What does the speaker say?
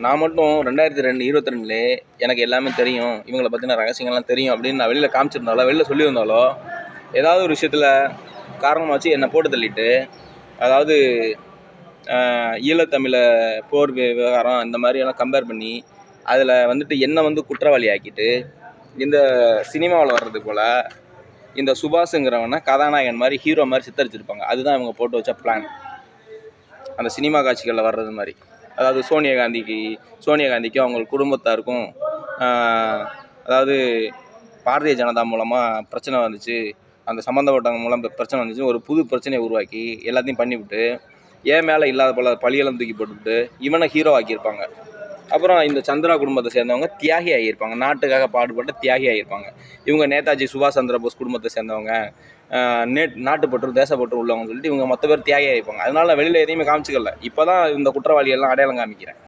நான் மட்டும் 2022 எனக்கு எல்லாமே தெரியும், இவங்களை பற்றின ரகசியங்கள்லாம் தெரியும் அப்படின்னு நான் வெளியில் காமிச்சிருந்தாலோ வெளியில் சொல்லியிருந்தாலோ ஏதாவது ஒரு விஷயத்தில் காரணமாக வச்சு என்னை போட்டு தள்ளிட்டு, அதாவது ஈழத்தமிழை போர் விவகாரம் இந்த மாதிரியெல்லாம் கம்பேர் பண்ணி அதில் வந்துட்டு என்னை வந்து குற்றவாளி ஆக்கிட்டு இந்த சினிமாவில் வர்றது போல் இந்த சுபாஷுங்கிறவனை கதாநாயகன் மாதிரி ஹீரோ மாதிரி சித்தரிச்சிருப்பாங்க. அதுதான் இவங்க போட்டு வச்ச பிளான். அந்த சினிமா காட்சிகளில் வர்றது மாதிரி, அதாவது சோனியா காந்திக்கும் அவங்க குடும்பத்தாருக்கும் அதாவது பாரதிய ஜனதா மூலமாக பிரச்சனை வந்துச்சு, அந்த சம்மந்தப்பட்டவங்க மூலம் பிரச்சனை வந்துச்சு, ஒரு புது பிரச்சனையை உருவாக்கி எல்லாத்தையும் பண்ணிவிட்டு ஏன் மேலே இல்லாத போல பழியெல்லாம் தூக்கி போட்டுவிட்டு இவனை ஹீரோ ஆக்கியிருப்பாங்க. அப்புறம் இந்த சந்திரா குடும்பத்தை சேர்ந்தவங்க தியாகி ஆகியிருப்பாங்க, நாட்டுக்காக பாடுபட்டு தியாகி ஆகியிருப்பாங்க. இவங்க நேதாஜி சுபாஷ் சந்திர போஸ் குடும்பத்தை சேர்ந்தவங்க, நாட்டுப்பற்று தேசப்பற்று உள்ளவங்கன்னு சொல்லிட்டு இவங்க மொத்த பேர் தியாகி ஆகியிருப்பாங்க. அதனால வெளியில் எதையுமே காமிச்சிக்கல. இப்போ தான் இந்த குற்றவாளியெல்லாம் அடையாளம் காமிக்கிறேன்.